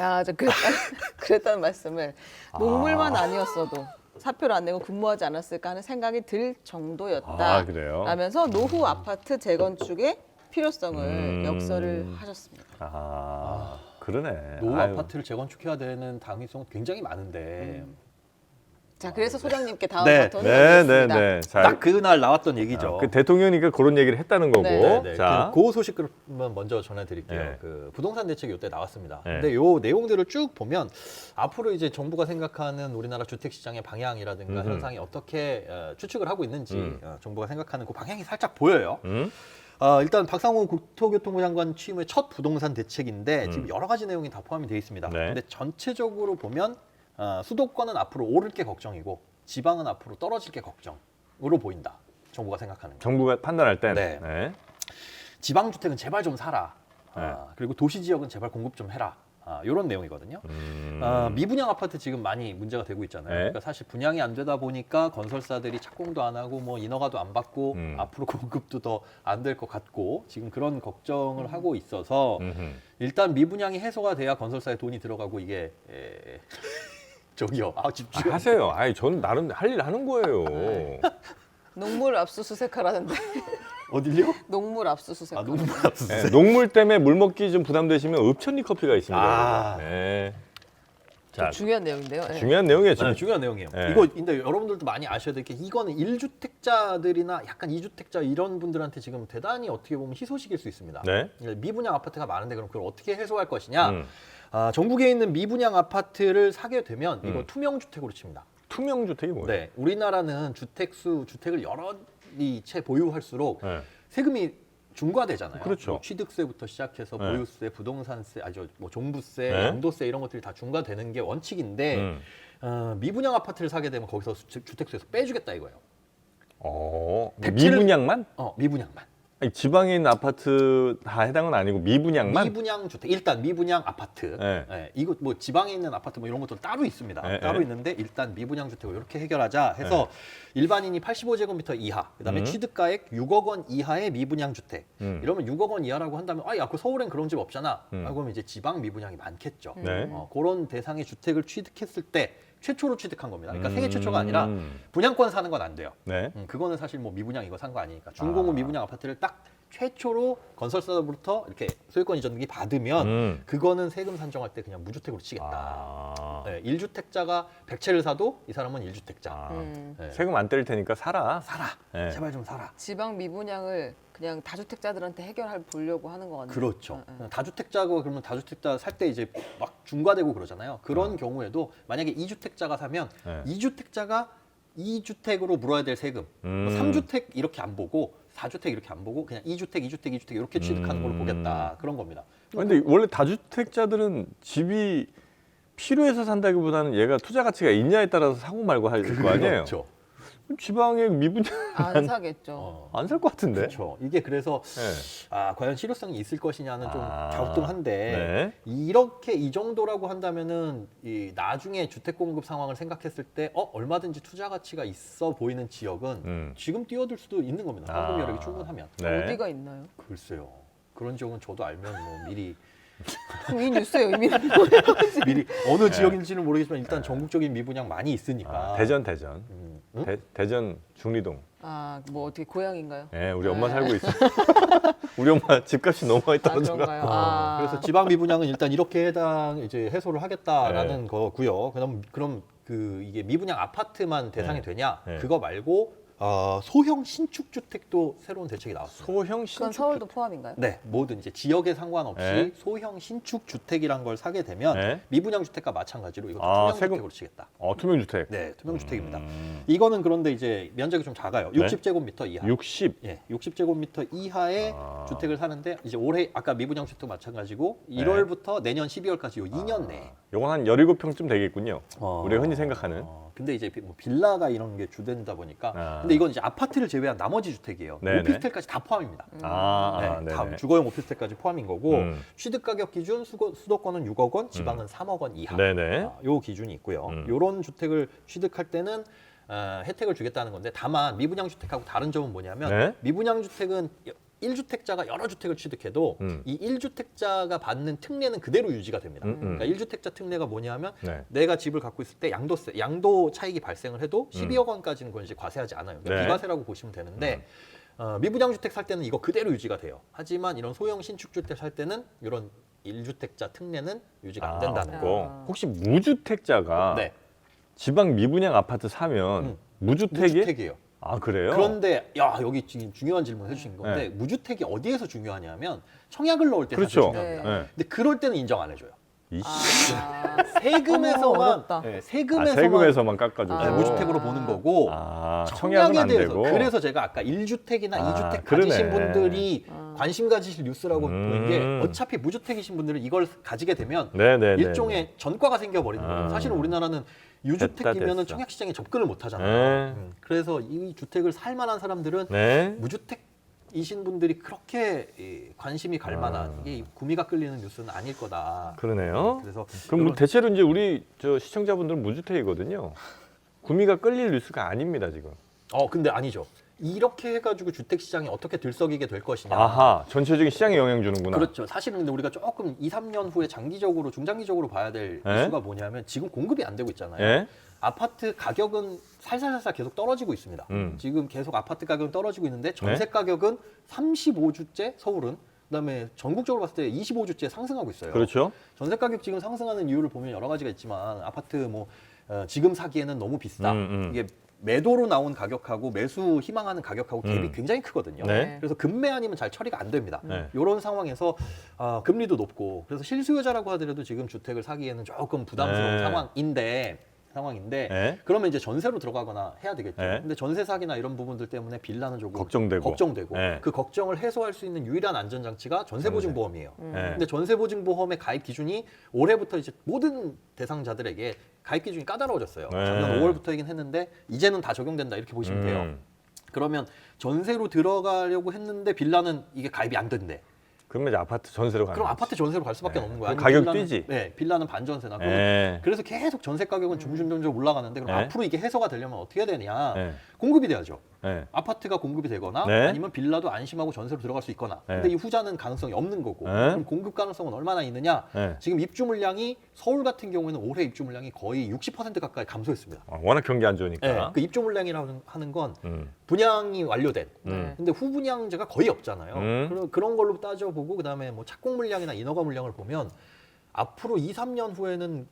그랬다는 말씀을 녹물만 아니었어도 사표를 안 내고 근무하지 않았을까 하는 생각이 들 정도였다. 아, 그래요? 라면서 노후 아파트 재건축의 필요성을 역설을 하셨습니다. 아, 그러네. 노후 아유. 아파트를 재건축해야 되는 당위성 굉장히 많은데 자, 그래서 소장님께 다음 네, 바톤을 네, 네, 넘기겠습니다. 네. 자, 딱 그날 나왔던 얘기죠. 그 대통령이니까 그런 얘기를 했다는 거고. 네, 네, 자, 그 소식을 먼저 전해드릴게요. 네. 그 부동산 대책이 이때 나왔습니다. 네. 근데 요 내용들을 쭉 보면 앞으로 이제 정부가 생각하는 우리나라 주택 시장의 방향이라든가 현상이 어떻게 추측을 하고 있는지 정부가 생각하는 그 방향이 살짝 보여요. 일단 박상호 국토교통부 장관 취임 후의 첫 부동산 대책인데 지금 여러 가지 내용이 다 포함이 되어 있습니다. 네. 근데 전체적으로 보면 수도권은 앞으로 오를 게 걱정이고 지방은 앞으로 떨어질 게 걱정으로 보인다. 정부가 생각하는 거. 정부가 판단할 땐. 네. 네. 지방 주택은 제발 좀 사라. 네. 그리고 도시 지역은 제발 공급 좀 해라. 이런 내용이거든요. 미분양 아파트 지금 많이 문제가 되고 있잖아요. 네. 그러니까 사실 분양이 안 되다 보니까 건설사들이 착공도 안 하고 뭐 인허가도 안 받고 앞으로 공급도 더 안 될 것 같고 지금 그런 걱정을 하고 있어서 일단 미분양이 해소가 돼야 건설사에 돈이 들어가고 이게 저기요. 집중. 하세요. 아니, 저는 나름 할 일 하는 거예요. 네. 녹물 압수수색하라는데 어딜요? 녹물 압수수색. 너무 네, 녹물 때문에 물 먹기 좀 부담되시면 읍천리 커피가 있습니다. 아. 네. 자, 중요한 내용인데요. 네. 중요한 내용이에요. 지금. 중요한 내용이에요. 네. 이거 근데 여러분들도 많이 아셔야 될 게 이거는 1주택자들이나 약간 2주택자 이런 분들한테 지금 대단히 어떻게 보면 희소식일 수 있습니다. 네. 미분양 아파트가 많은데 그럼 그걸 어떻게 해소할 것이냐? 전국에 있는 미분양 아파트를 사게 되면 이거 투명주택으로 칩니다. 투명 주택이 뭐예요? 네, 우리나라는 주택을 여러이 채 보유할수록 네. 세금이 중과되잖아요. 그렇죠. 뭐 취득세부터 시작해서 네. 보유세, 부동산세, 뭐 종부세, 네. 양도세 이런 것들이 다 중과되는 게 원칙인데 미분양 아파트를 사게 되면 거기서 주택수에서 빼주겠다 이거예요. 미분양만? 미분양만. 아니, 지방에 있는 아파트 다 해당은 아니고 미분양만? 미분양 주택 일단 미분양 아파트. 네. 예, 이거 뭐 지방에 있는 아파트 뭐 이런 것도 따로 있습니다. 네, 따로 네. 있는데 일단 미분양 주택을 이렇게 해결하자 해서 일반인이 85제곱미터 이하, 그다음에 취득가액 6억 원 이하의 미분양 주택. 이러면 6억 원 이하라고 한다면 그 서울엔 그런 집 없잖아. 그러면 이제 지방 미분양이 많겠죠. 네. 그런 대상의 주택을 취득했을 때 최초로 취득한 겁니다. 그러니까 세계 최초가 아니라 분양권 사는 건 안 돼요. 네. 그거는 사실 뭐 미분양 이거 산 거 아니니까 중공업 미분양 아파트를 딱 최초로 건설사로부터 이렇게 소유권 이전 등기 받으면 그거는 세금 산정할 때 그냥 무주택으로 치겠다. 아. 네, 1주택자가 100채를 사도 이 사람은 1주택자. 아. 네. 세금 안 떼릴 테니까 살아. 살아. 네. 제발 좀 살아. 지방 미분양을 그냥 다주택자들한테 해결할 보려고 하는 거 같네요. 그렇죠. 응. 다주택자고 그러면 다주택자 살 때 이제 막 중과되고 그러잖아요. 그런 경우에도 만약에 2주택자가 사면 네. 2주택자가 2주택으로 물어야 될 세금, 뭐 3주택 이렇게 안 보고 4주택 이렇게 안 보고 그냥 2주택, 2주택, 2주택 이렇게 취득하는 걸로 보겠다. 그런 겁니다. 근데 원래 다주택자들은 집이 필요해서 산다기보다는 얘가 투자 가치가 있냐에 따라서 사고 말고 할 거 아니에요. 그렇죠. 지방에 미분양 안 사겠죠. 안 살 것 같은데. 그렇죠. 이게 그래서 네. 과연 실효성이 있을 것이냐는 좀 아, 갸우뚱한데 네. 이렇게 이 정도라고 한다면은 이 나중에 주택 공급 상황을 생각했을 때 얼마든지 투자 가치가 있어 보이는 지역은 지금 뛰어들 수도 있는 겁니다. 황금 여력이 충분하면. 네. 어디가 있나요? 글쎄요. 그런 지역은 저도 알면 뭐 미리 그럼 이 뉴스의 의미는 미리 어느 지역인지는 모르겠지만 일단 전국적인 미분양 많이 있으니까. 대전. 응? 대전 중리동. 뭐 어떻게 고향인가요? 네, 우리 엄마 살고 있어. 우리 엄마 집값이 너무 많이 떨어져가. 그런가요? 그래서 지방 미분양은 일단 이렇게 이제 해소를 하겠다라는 거고요. 그럼 이게 미분양 아파트만 대상이 네. 되냐? 네. 그거 말고 소형 신축 주택도 새로운 대책이 나왔습니다. 소형 그건 신축. 서울도 포함인가요? 네, 뭐든 이제 지역에 상관없이 네. 소형 신축 주택이란 걸 사게 되면 네. 미분양 주택과 마찬가지로 이것도 아, 투명 주택으로 치겠다. 투명 주택. 네, 투명 주택입니다. 이거는 그런데 이제 면적이 좀 작아요. 네. 60제곱미터 이하. 60. 예, 60제곱미터 이하의 주택을 사는데 이제 올해 아까 미분양 주택 마찬가지고 네. 1월부터 내년 12월까지 요 2년 내에. 요건 한 17평쯤 되겠군요. 우리가 흔히 생각하는. 근데 이제 뭐 빌라가 이런 게 주된다 보니까. 근데 이건 이제 아파트를 제외한 나머지 주택이에요. 네네. 오피스텔까지 다 포함입니다. 네, 다 네네. 주거용 오피스텔까지 포함인 거고 취득 가격 기준 수도권은 6억 원, 지방은 3억 원 이하. 네네. 요 기준이 있고요. 요런 주택을 취득할 때는 혜택을 주겠다는 건데 다만 미분양 주택하고 다른 점은 뭐냐면 네? 미분양 주택은 1주택자가 여러 주택을 취득해도 이 1주택자가 받는 특례는 그대로 유지가 됩니다. 그러니까 1주택자 특례가 뭐냐면 네. 내가 집을 갖고 있을 때 양도 차익이 발생을 해도 12억 원까지는 그건 이제 과세하지 않아요. 그러니까 네. 비과세라고 보시면 되는데 미분양 주택 살 때는 이거 그대로 유지가 돼요. 하지만 이런 소형 신축 주택 살 때는 이런 1주택자 특례는 유지가 안 된다는 거. 없고. 혹시 무주택자가 네. 지방 미분양 아파트 사면 무주택이? 무주택이에요. 아, 그래요? 그런데 여기 지금 중요한 질문 해주신 건데 네. 무주택이 어디에서 중요하냐면 청약을 넣을 때 그렇죠. 사실 중요합니다. 네. 근데 그럴 때는 인정 안 해줘요. 어머, 어렵다. 세금에서만 깎아주고. 네, 무주택으로 보는 거고 청약은 청약에 안 대해서 되고. 그래서 제가 아까 1주택이나 2주택 그러네. 가지신 분들이 관심 가지실 뉴스라고 보는 게 어차피 무주택이신 분들은 이걸 가지게 되면 네네네. 일종의 전과가 생겨버리는 거예요. 사실은 우리나라는 유주택이면 됐다. 청약 시장에 접근을 못 하잖아요. 네. 그래서 이 주택을 살 만한 사람들은 네. 무주택이신 분들이 그렇게 관심이 갈 만한 이게 구미가 끌리는 뉴스는 아닐 거다. 그러네요. 그래서 그럼 뭐 이런- 대체로 이제 우리 시청자분들은 무주택이거든요. 구미가 끌릴 뉴스가 아닙니다, 지금. 근데 아니죠. 이렇게 해가지고 주택 시장이 어떻게 들썩이게 될 것이냐. 아하, 전체적인 시장에 영향 주는구나. 그렇죠. 사실은 근데 우리가 조금 2, 3년 후에 장기적으로 중장기적으로 봐야 될 네? 이슈가 뭐냐면 지금 공급이 안 되고 있잖아요. 예? 아파트 가격은 살살살살 계속 떨어지고 있습니다. 지금 계속 아파트 가격은 떨어지고 있는데 전세 네? 가격은 35주째 서울은 그다음에 전국적으로 봤을 때 25주째 상승하고 있어요. 그렇죠. 전세 가격 지금 상승하는 이유를 보면 여러 가지가 있지만 아파트 지금 사기에는 너무 비싸. 이게 매도로 나온 가격하고 매수 희망하는 가격하고 갭이 굉장히 크거든요. 네. 그래서 급매 아니면 잘 처리가 안 됩니다. 네. 이런 상황에서 금리도 높고 그래서 실수요자라고 하더라도 지금 주택을 사기에는 조금 부담스러운 네. 상황인데 네. 그러면 이제 전세로 들어가거나 해야 되겠죠. 네. 근데 전세 사기나 이런 부분들 때문에 빌라는 조금 걱정되고. 네. 그 걱정을 해소할 수 있는 유일한 안전장치가 전세보증보험이에요. 네. 근데 전세보증보험의 가입 기준이 올해부터 이제 모든 대상자들에게 가입 기준이 까다로워졌어요. 네. 작년 5월부터이긴 했는데 이제는 다 적용된다 이렇게 보시면 돼요. 그러면 전세로 들어가려고 했는데 빌라는 이게 가입이 안 된대. 그러면 이제 아파트 전세로 가는 그럼 거지. 아파트 전세로 갈 수밖에 없는 거야. 그럼 아니면 가격 빌라는- 뛰지. 네, 빌라는 반전세나. 네. 그래서 계속 전세 가격은 점점 올라가는데 그럼 네. 앞으로 이게 해소가 되려면 어떻게 해야 되냐? 네. 공급이 돼야죠. 네. 아파트가 공급이 되거나 네. 아니면 빌라도 안심하고 전세로 들어갈 수 있거나. 네. 근데 이 후자는 가능성이 없는 거고. 네. 그럼 공급 가능성은 얼마나 있느냐? 네. 지금 입주 물량이 서울 같은 경우에는 올해 입주 물량이 거의 60% 가까이 감소했습니다. 워낙 경기 안 좋으니까. 네. 그 입주 물량이라고 하는 건 음. 분양이 완료된. 네. 근데 후분양제가 거의 없잖아요. 그런 걸로 따져보고 그다음에 뭐 착공 물량이나 인허가 물량을 보면 앞으로 2, 3년 후에는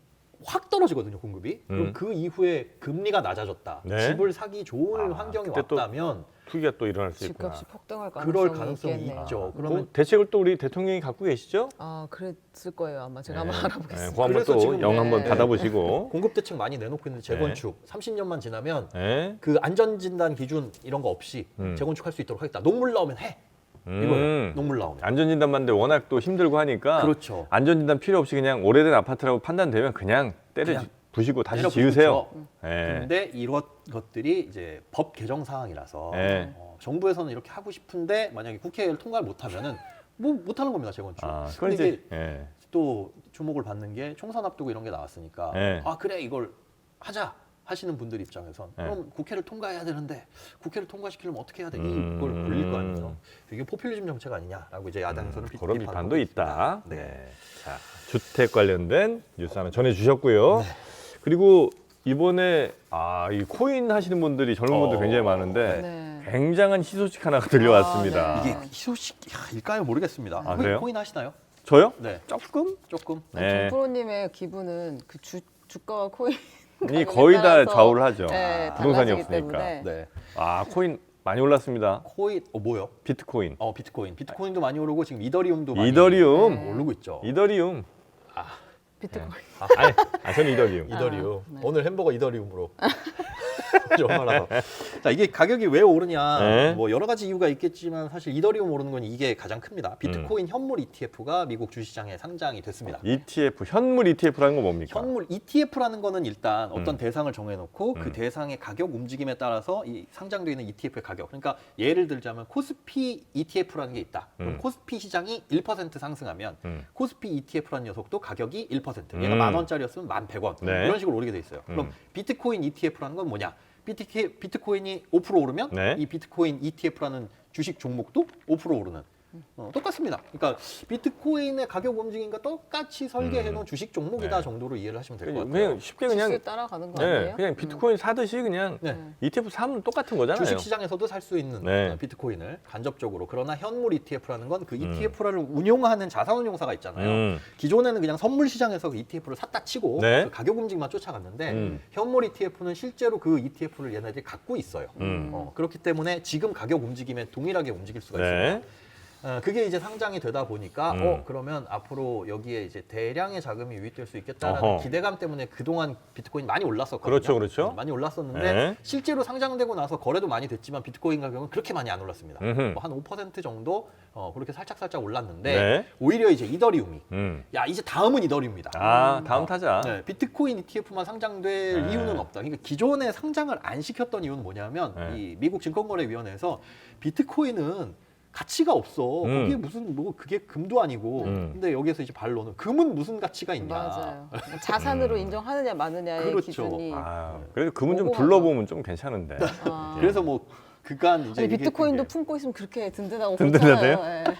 확 떨어지거든요, 공급이. 그럼 그 이후에 금리가 낮아졌다. 네. 집을 사기 좋은 아, 환경이 그때 또 왔다면 투기가 또 일어날 수 있구나. 집값이 폭등할 가능성이 그럴 가능성이 있겠네요. 있죠. 그러면 그러면 대책을 또 우리 대통령이 갖고 계시죠? 아, 그랬을 거예요. 아마 제가 한번 네, 알아보겠습니다. 그거 한번 그래서 또 지금 영 한번 네. 닫아보시고. 공급 대책 많이 내놓고 있는데 재건축 30년만 지나면 네. 그 안전진단 기준 이런 거 없이 재건축할 수 있도록 하겠다. 녹물 나오면 해. 이거예요. 녹물 나오면. 안전진단 받는데 워낙 또 힘들고 하니까 그렇죠. 안전진단 필요 없이 그냥 오래된 아파트라고 판단되면 그냥 그냥 부시고 다시 때려 지으세요. 부수죠. 네. 근데 이런 것들이 이제 법 개정 사항이라서 네. 정부에서는 이렇게 하고 싶은데 만약에 국회를 통과를 못하면은 뭐 못하는 겁니다, 재건축. 아, 그건 근데 이제 이게 예. 또 주목을 받는 게 총선 앞두고 이런 게 나왔으니까 네. 아 그래 이걸 하자 하시는 분들 입장에선 네. 그럼 국회를 통과해야 되는데 국회를 통과시키려면 어떻게 해야 돼? 이걸 올릴 거 아니에요. 이게 포퓰리즘 정책 아니냐라고 이제 야당에서는 그런 비판도 있다. 네. 네. 자, 주택 관련된 뉴스 하나 전해주셨고요. 그리고 이번에 이 코인 하시는 분들이 젊은 분들 굉장히 많은데 네. 굉장한 희소식 하나가 들려왔습니다. 아, 네. 이게 희소식일까요? 모르겠습니다. 아, 그래요? 코인 하시나요? 저요? 네, 조금? 조금. 네. 정프로님의 기분은 그 주가와 코인 이 거의 다 따라서, 좌우를 하죠. 네, 부동산이 달라지기 없으니까. 때문에. 네. 코인 많이 올랐습니다. 코인 뭐요? 비트코인. 비트코인도 많이 오르고 지금 이더리움도 많이 이더리움. 오르고 있죠. 이더리움. 비트코인. 저는 이더리움. 이더리움. 네. 오늘 햄버거 이더리움으로 좀 알아서. 자, 이게 가격이 왜 오르냐? 네. 뭐 여러 가지 이유가 있겠지만 사실 이더리움 오르는 건 이게 가장 큽니다. 비트코인 현물 ETF가 미국 주식시장에 상장이 됐습니다. ETF, 현물 ETF라는 건 뭡니까? 현물 ETF라는 거는 일단 어떤 대상을 정해놓고 그 대상의 가격 움직임에 따라서 이 상장되어 있는 ETF의 가격. 그러니까 예를 들자면 코스피 ETF라는 게 있다. 그럼 코스피 시장이 1% 상승하면 코스피 ETF라는 녀석도 가격이 1%. 얘가 10,000원짜리였으면 11,100원. 네. 이런 식으로 오르게 돼 있어요. 그럼 비트코인 ETF라는 건 뭐냐? 비트코인이 5% 오르면 네. 이 비트코인 ETF라는 주식 종목도 5% 오르는. 똑같습니다. 그러니까 비트코인의 가격 움직임과 똑같이 설계해 놓은 주식 종목이다 네. 정도로 이해를 하시면 될 것 같아요. 그냥 쉽게 지수 그냥 따라가는 거 네, 아니에요? 그냥 비트코인 사듯이 그냥 네. ETF 사면 똑같은 거잖아요. 주식 시장에서도 살 수 있는 네. 비트코인을 간접적으로. 그러나 현물 ETF라는 건 그 ETF를 운용하는 자산운용사가 있잖아요. 기존에는 그냥 선물 시장에서 그 ETF를 샀다 치고 네. 그 가격 움직임만 쫓아갔는데 현물 ETF는 실제로 그 ETF를 얘네들이 갖고 있어요. 그렇기 때문에 지금 가격 움직임에 동일하게 움직일 수가 네. 있습니다. 그게 이제 상장이 되다 보니까 그러면 앞으로 여기에 이제 대량의 자금이 유입될 수 있겠다라는 어허. 기대감 때문에 그동안 비트코인 많이 올랐었거든요. 그렇죠, 그렇죠. 많이 올랐었는데 네. 실제로 상장되고 나서 거래도 많이 됐지만 비트코인 가격은 그렇게 많이 안 올랐습니다. 음흠. 뭐한 5% 정도 그렇게 살짝 올랐는데 네. 오히려 이제 이더리움이 야, 이제 다음은 이더리움이다. 다음 타자. 네, 비트코인 ETF만 상장될 네. 이유는 없다. 그러니까 기존에 상장을 안 시켰던 이유는 뭐냐면 네. 이 미국 증권거래위원회에서 비트코인은 가치가 없어. 거기에 무슨 뭐 그게 금도 아니고. 근데 여기에서 이제 반론은 금은 무슨 가치가 있냐. 맞아요. 자산으로 인정하느냐 마느냐의 그렇죠. 기준이. 그래도 그분 좀 오고 둘러보면 좀 괜찮은데. 아. 그래서 뭐 그간 이제 아니, 이게 비트코인도 그게 품고 있으면 그렇게 든든하고 든든하대요? 그렇잖아요. 예.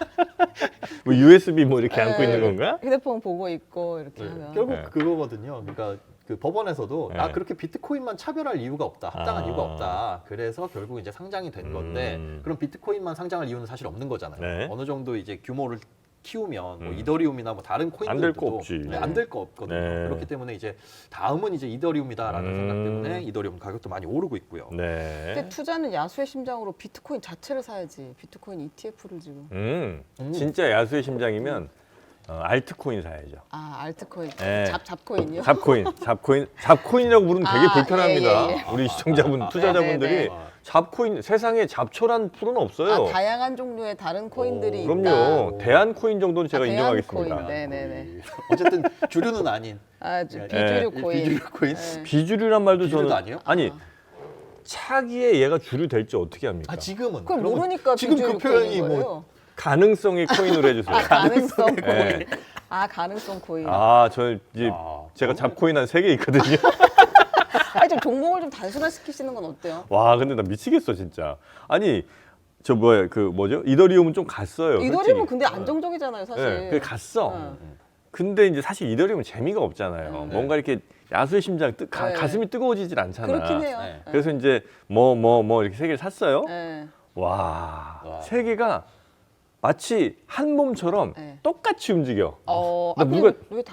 뭐 USB 뭐 이렇게 안고 네. 있는 건가? 휴대폰 보고 있고 이렇게 네, 하면. 결국 네. 그거거든요. 그러니까 그 법원에서도 네. 그렇게 비트코인만 차별할 이유가 없다, 합당한 아. 이유가 없다. 그래서 결국 이제 상장이 된 건데 그럼 비트코인만 상장할 이유는 사실 없는 거잖아요. 네. 어느 정도 이제 규모를 키우면 뭐 이더리움이나 뭐 다른 안 될 거 코인들도 없지. 안 될 거 없거든요. 네. 그렇기 때문에 이제 다음은 이제 이더리움이다라는 생각 때문에 이더리움 가격도 많이 오르고 있고요. 네. 근데 투자는 야수의 심장으로 비트코인 자체를 사야지. 비트코인 ETF를 지금. 진짜 야수의 심장이면 알트코인 사야죠. 아, 알트코인. 네. 잡코인이요? 잡코인이라고 부르면 되게 아, 불편합니다. 예, 예. 우리 시청자분, 투자자분들이 네, 네, 잡코인 세상에 잡초란 프로는 없어요. 다양한 종류의 다른 코인들이 그럼요. 있다. 대한코인 정도는 제가 인정하겠습니다. 대한코인. 네네네. 어쨌든 주류는 아닌 아, 네. 비주류 코인. 비주류 코인. 네. 비주류란 말도 비주류도 저는 아니에요? 아니 차기에 얘가 주류 될지 어떻게 합니까? 아 지금은 그걸 그러면 모르니까 지금 비주류 그 표현이 코인인 뭐 거예요. 가능성의 코인으로 해주세요. 아, 가능성 네. 코인. 아, 가능성 코인. 저 이제 아, 제가 잡코인 한 3개 있거든요. 아니 좀 종목을 좀 단순화시키시는 건 어때요? 와, 근데 나 미치겠어 진짜. 아니 저 뭐야 그 뭐죠? 이더리움은 좀 갔어요. 이더리움은 솔직히. 근데 안정적이잖아요, 사실. 네, 그게 갔어. 네. 근데 이제 사실 이더리움은 재미가 없잖아요. 뭔가 이렇게 야수의 심장, 네. 가슴이 뜨거워지질 않잖아. 그렇긴 해요. 네. 그래서 이제 뭐 이렇게 세 개를 샀어요. 네. 와, 와. 세 개가 마치 한 몸처럼 네. 똑같이 움직여. 나 누가- 왜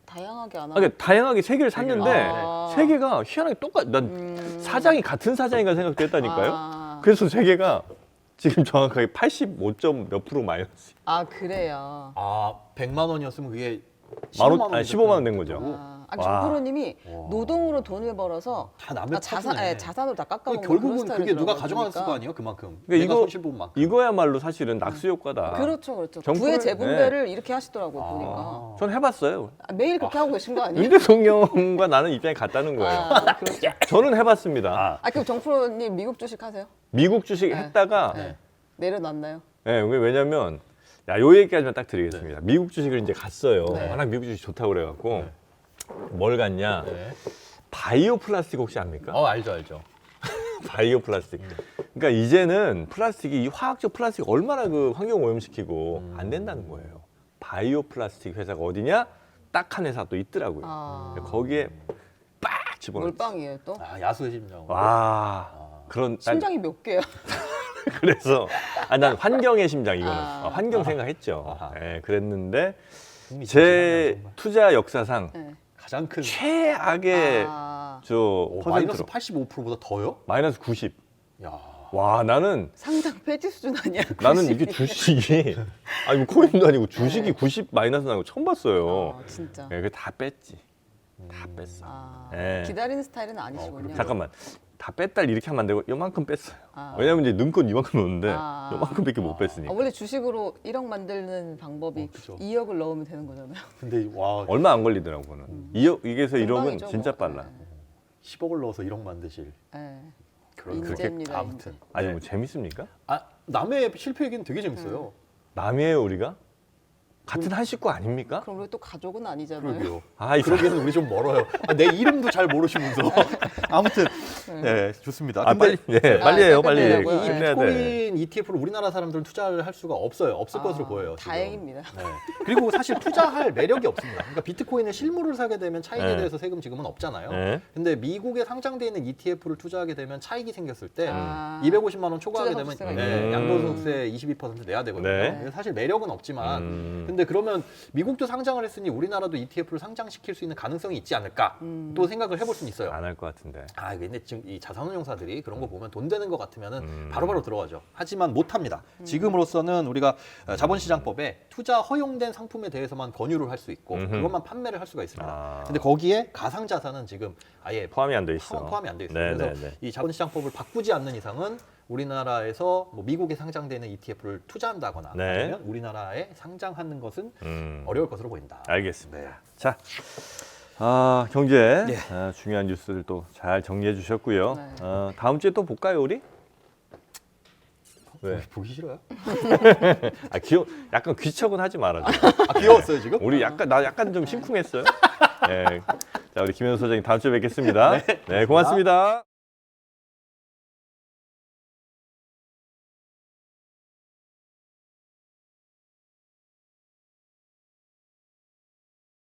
다양하게 안 아, 하나? 그러니까 다양하게 세 개를 샀는데 아. 세 개가 희한하게 난 사장이 같은 사장인가 생각도 했다니까요. 아. 그래서 세 개가 지금 정확하게 85점 몇 프로 마이너스. 아 그래요. 아 100만 원이었으면 그게 15만 15만 원, 15만 원 된 거죠. 와. 정프로님이 노동으로 돈을 벌어서 다 남의 자산, 탓이네. 자산으로 다 깎아먹는 결국은 그런 그게 누가 스타일이더라고요, 가져갔을 보니까. 거 아니에요 그만큼. 그러니까 내가 손실 본 만큼. 이거야말로 사실은 낙수 효과다. 그렇죠, 그렇죠. 정프로는- 부의 재분배를 이렇게 하시더라고요, 보니까. 전 해봤어요. 매일 그렇게 하고 계신 거 아니에요? 윤 대통령과 나는 입장이 같다는 거예요. 아, 그렇죠. 저는 해봤습니다. 그럼 정프로님 미국 주식 하세요? 미국 주식 네. 했다가 네. 내려놨나요? 네, 왜냐면 요 얘기까지만 딱 드리겠습니다. 미국 주식을 이제 갔어요. 네. 워낙 미국 주식 좋다고 그래갖고 뭘 갔냐? 네. 바이오 플라스틱 혹시 압니까? 알죠 알죠. 바이오 플라스틱. 그러니까 이제는 플라스틱이 이 화학적 플라스틱 얼마나 그 환경 오염시키고 안 된다는 거예요. 바이오 플라스틱 회사가 어디냐? 딱 한 회사 또 있더라고요. 아. 거기에 빡 집어넣었어. 몰빵이에요 또? 아 야수의 심장. 와. 그런 난 심장이 몇 개야? 그래서 난 환경의 심장 이거는 아. 환경 생각했죠. 아하. 예, 그랬는데 흥미진진하네요, 제 정말. 투자 역사상 네. 가장 큰 최악의 아, 저 마이너스 퍼센트로 85%보다 더요? 마이너스 90. 야. 와 나는 상장 폐지 수준 아니야? 이게 주식이 아니 뭐 코인도 아니고 주식이 90 마이너스 나는 거 처음 봤어요. 아, 진짜. 예, 그다 뺐지. 다 뺐어. 아, 예. 기다리는 스타일은 아니시군요. 잠깐만. 다 뺐다 이렇게 하면 안 되고 요만큼 뺐어요. 아. 왜냐면 이제 눈건 이만큼 넣었는데 아. 요만큼밖에 못 뺐으니까. 원래 주식으로 1억 만드는 방법이 그죠. 2억을 넣으면 되는 거잖아요. 근데 와 얼마 안 걸리더라고 그는. 2억 이게서 1억은 금방이죠, 진짜 뭐. 빨라. 10억을 넣어서 1억 만드실 네. 그런 인재입니다. 아무튼. 아니 뭐 재밌습니까? 아 남의 실패 얘기는 되게 재밌어요. 남이에요 우리가? 같은 한 식구 아닙니까? 그럼 우리 또 가족은 아니잖아요. 그러게요. 아, 이 그러기에는 우리 좀 멀어요. 내 이름도 잘 모르시면서. 아무튼 네 좋습니다. 아, 빨리 근데 빨리 해요 빨리. 끝내려고요. 이 끝내야 돼. 비트코인 ETF를 우리나라 사람들은 투자를 할 수가 없어요. 없을 것으로 보여요. 지금. 다행입니다. 네. 그리고 사실 투자할 매력이 없습니다. 그러니까 비트코인의 실물을 사게 되면 차익에 네. 대해서 세금 지급은 없잖아요. 네. 근데 미국에 상장돼 있는 ETF를 투자하게 되면 차익이 생겼을 때 아. 250만 원 초과하게 되면 투자 네. 양도소득세 22% 내야 되거든요. 네. 그래서 사실 매력은 없지만 근데 그러면 미국도 상장을 했으니 우리나라도 ETF를 상장시킬 수 있는 가능성이 있지 않을까 또 생각을 해볼 수는 있어요. 안 할 것 같은데. 아, 근데 지금 이 자산운용사들이 그런 거 보면 돈 되는 것 같으면은 바로바로 들어가죠. 하지만 못 합니다. 지금으로서는 우리가 자본시장법에 투자 허용된 상품에 대해서만 권유를 할 수 있고 그것만 판매를 할 수가 있습니다. 아. 근데 거기에 가상자산은 지금 아예 포함이 안 돼 있어. 포함이 안 돼 있어요. 네, 그래서 네, 네. 이 자본시장법을 바꾸지 않는 이상은 우리나라에서 뭐 미국에 상장되는 ETF를 투자한다거나 네. 아니면 우리나라에 상장하는 것은 음. 어려울 것으로 보인다. 알겠습니다. 자, 경제 네. 중요한 뉴스를 또 잘 정리해 주셨고요. 네. 다음 주에 또 볼까요, 우리? 왜? 보기 싫어요? 약간 귀척은 하지 말아줘. 아, 귀여웠어요 지금? 우리 나 약간 좀 심쿵했어요. 네. 자, 우리 김현수 소장님 다음 주에 뵙겠습니다. 네, 고맙습니다.